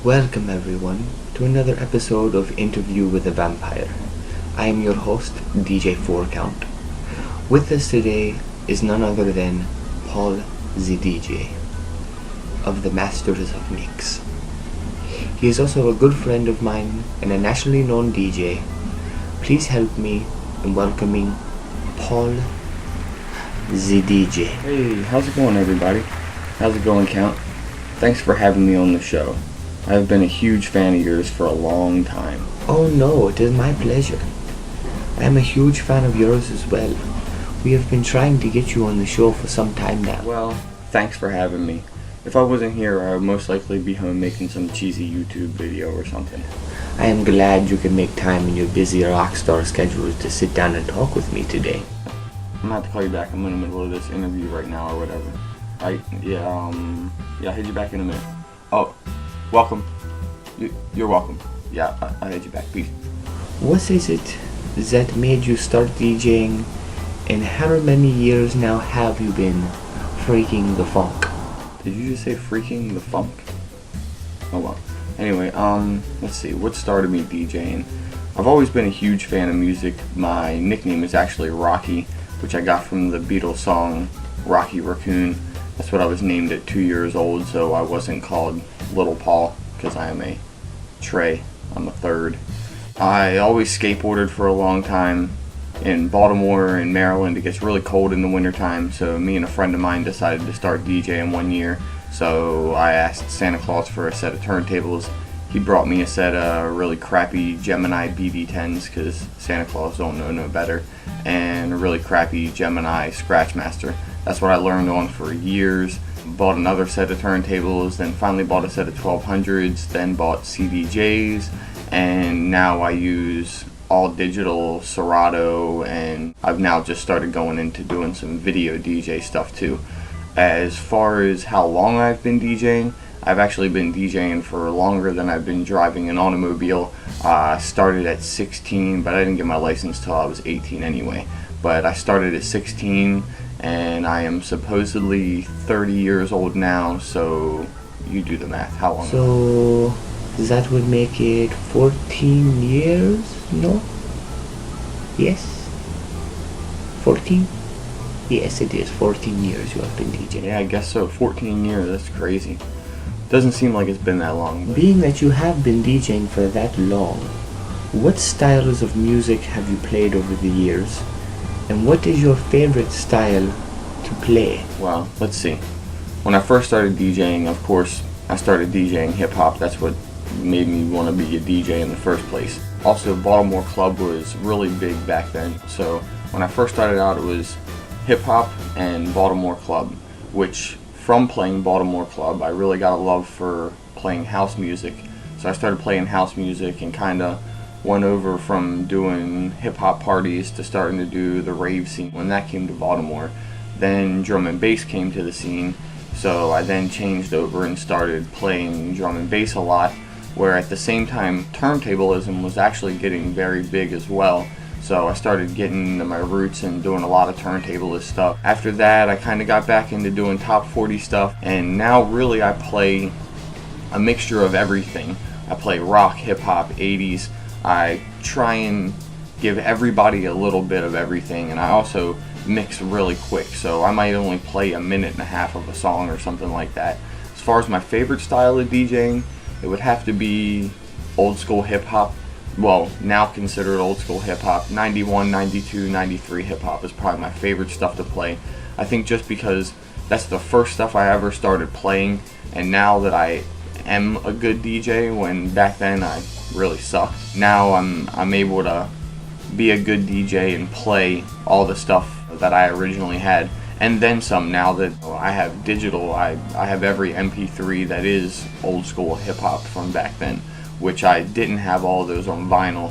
Welcome everyone to another episode of Interview with a Vampire. I am your host, DJ 4Count. With us today is none other than Paul the DJ of the Masters of Mix. He is also a good friend of mine and a nationally known DJ. Please help me in welcoming Paul the DJ. Hey, how's it going, everybody? How's it going, Count? Thanks for having me on the show. I've been a huge fan of yours for a long time. Oh no, it is my pleasure. I am a huge fan of yours as well. We have been trying to get you on the show for some time now. Well, thanks for having me. If I wasn't here, I would most likely be home making some cheesy YouTube video or something. I am glad you can make time in your busy rockstar schedule to sit down and talk with me today. I'm gonna have to call you back. I'm in the middle of this interview right now or whatever. I'll hit you back in a minute. Oh, welcome. You're welcome. Yeah, I'll hit you back. Peace. What is it that made you start DJing, and how many years now have you been freaking the funk? Did you just say freaking the funk? Oh well. Anyway, let's see. What started me DJing? I've always been a huge fan of music. My nickname is actually Rocky, which I got from the Beatles song Rocky Raccoon. That's what I was named at 2 years old, so I wasn't called Little Paul, because I am a Trey. I'm a third. I always skateboarded for a long time. In Baltimore and Maryland, it gets really cold in the wintertime, so me and a friend of mine decided to start DJing one year. So I asked Santa Claus for a set of turntables. He brought me a set of really crappy Gemini BB10s, because Santa Claus don't know no better, and a really crappy Gemini Scratchmaster. That's what I learned on for years. Bought another set of turntables, then finally bought a set of 1200s, then bought CDJs, and now I use all digital Serato, and I've now just started going into doing some video DJ stuff too. As far as how long I've been DJing, I've actually been DJing for longer than I've been driving an automobile. I started at 16, but I didn't get my license till I was 18 anyway. But I started at 16, and I am supposedly 30 years old now, so you do the math. How long? So that would make it 14 years, no? Yes? 14? Yes, it is 14 years you have been DJing. Yeah, I guess so. 14 years, that's crazy. Doesn't seem like it's been that long. But being that you have been DJing for that long, what styles of music have you played over the years? And what is your favorite style to play? Well, let's see. When I first started DJing, of course, I started DJing hip-hop. That's what made me want to be a DJ in the first place. Also, Baltimore Club was really big back then. So when I first started out, it was hip-hop and Baltimore Club, which from playing Baltimore Club, I really got a love for playing house music. So I started playing house music and kind of went over from doing hip-hop parties to starting to do the rave scene when that came to Baltimore. Then drum and bass came to the scene, so I then changed over and started playing drum and bass a lot, where at the same time turntablism was actually getting very big as well. So I started getting into my roots and doing a lot of turntablist stuff. After that, I kind of got back into doing top 40 stuff, and now really I play a mixture of everything. I play rock, hip-hop, 80s. I try and give everybody a little bit of everything, and I also mix really quick, so I might only play a minute and a half of a song or something like that. As far as my favorite style of DJing, it would have to be old school hip-hop. Well, now considered old school hip-hop. 91, 92, 93 hip-hop is probably my favorite stuff to play. I think just because that's the first stuff I ever started playing, and now that I am a good DJ, when back then I really sucked. Now I'm able to be a good DJ and play all the stuff that I originally had, and then some. Now that I have digital, I have every MP3 that is old school hip-hop from back then, which I didn't have all of those on vinyl.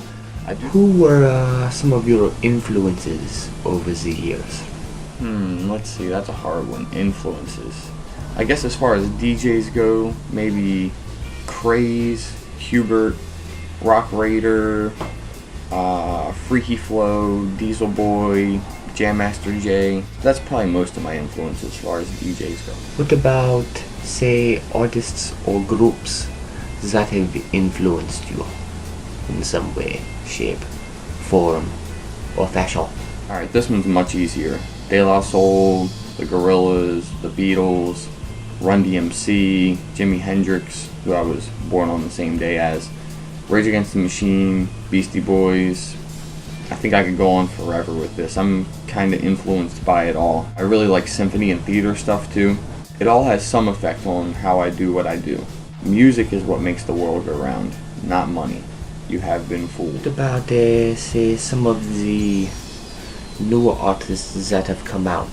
Who were some of your influences over the years? Let's see, that's a hard one. Influences. I guess as far as DJs go, maybe Craze, Hubert, Rock Raider, Freaky Flow, Diesel Boy, Jam Master Jay. That's probably most of my influence as far as DJs go. What about, say, artists or groups that have influenced you in some way, shape, form, or fashion? Alright, this one's much easier. De La Soul, the Gorillaz, the Beatles, Run DMC, Jimi Hendrix, who I was born on the same day as, Rage Against the Machine, Beastie Boys. I think I could go on forever with this. I'm kind of influenced by it all. I really like symphony and theater stuff too. It all has some effect on how I do what I do. Music is what makes the world go round, not money. You have been fooled. What about, say, some of the newer artists that have come out?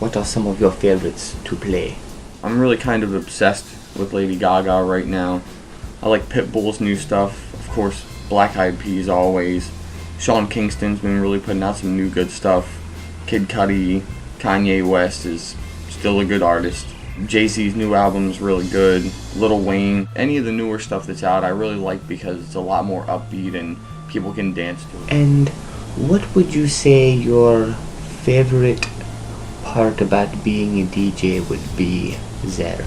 What are some of your favorites to play? I'm really kind of obsessed with Lady Gaga right now. I like Pitbull's new stuff. Of course, Black Eyed Peas always. Sean Kingston's been really putting out some new good stuff. Kid Cudi, Kanye West is still a good artist. Jay-Z's new album's really good. Lil Wayne, any of the newer stuff that's out, I really like because it's a lot more upbeat and people can dance to it. And what would you say your favorite part about being a DJ would be there?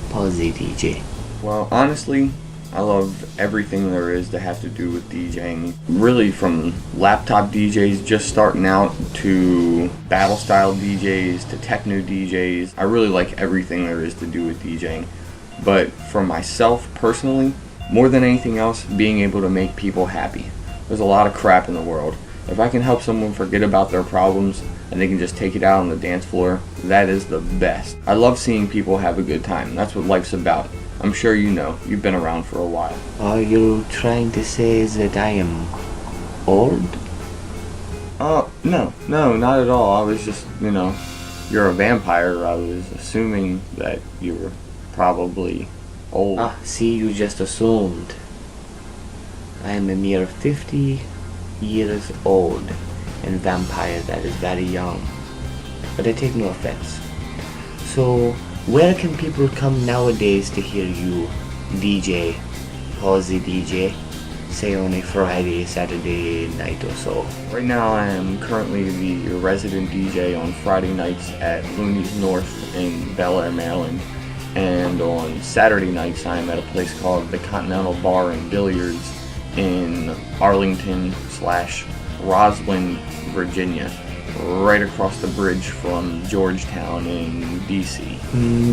Pause DJ. Well, honestly, I love everything there is to have to do with DJing. Really, from laptop DJs just starting out to battle style DJs to techno DJs. I really like everything there is to do with DJing. But for myself personally, more than anything else, being able to make people happy. There's a lot of crap in the world. If I can help someone forget about their problems and they can just take it out on the dance floor, that is the best. I love seeing people have a good time. That's what life's about. I'm sure you know. You've been around for a while. Are you trying to say that I am old? No, not at all. I was just, you're a vampire. I was assuming that you were probably old. See, you just assumed. I am a mere 50 years old, and vampire, that is very young. But I take no offense. So, where can people come nowadays to hear you DJ, Pause DJ, say on a Friday, Saturday night or so? Right now I am currently the resident DJ on Friday nights at Looney's North in Bel Air, Maryland. And on Saturday nights I am at a place called the Continental Bar and Billiards in Arlington/Roslyn, Virginia, right across the bridge from Georgetown in DC.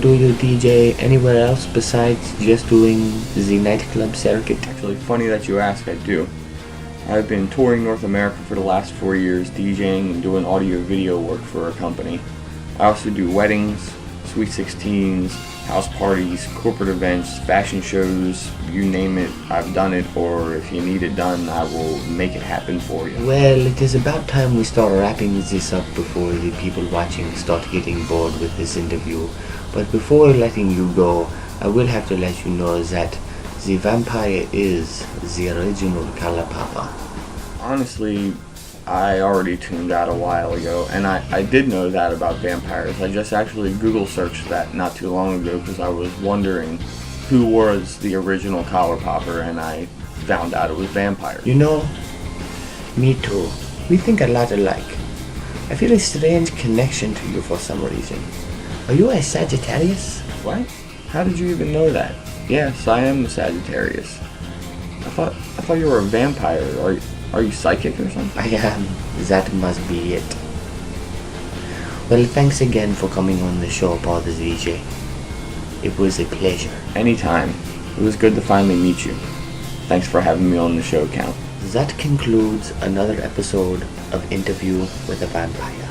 Do you DJ anywhere else besides just doing the nightclub circuit? Actually, funny that you ask, I do. I've been touring North America for the last 4 years, DJing and doing audio video work for a company. I also do weddings, sweet 16s, house parties, corporate events, fashion shows, you name it, I've done it, or if you need it done, I will make it happen for you. Well, it is about time we start wrapping this up before the people watching start getting bored with this interview. But before letting you go, I will have to let you know that the vampire is the original Color Papa. Honestly, I already tuned out a while ago, and I did know that about vampires. I just actually Google searched that not too long ago because I was wondering who was the original collar popper, and I found out it was vampires. You know, me too. We think a lot alike. I feel a strange connection to you for some reason. Are you a Sagittarius? What? How did you even know that? Yes, I am a Sagittarius. I thought you were a vampire. Are you psychic or something? I am. That must be it. Well, thanks again for coming on the show, Paul the DJ. It was a pleasure. Anytime. It was good to finally meet you. Thanks for having me on the show, Count. That concludes another episode of Interview with a Vampire.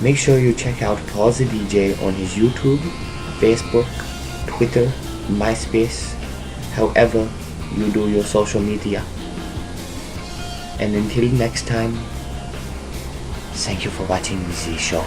Make sure you check out Pause the DJ on his YouTube, Facebook, Twitter, MySpace, however you do your social media. And until next time, thank you for watching the show.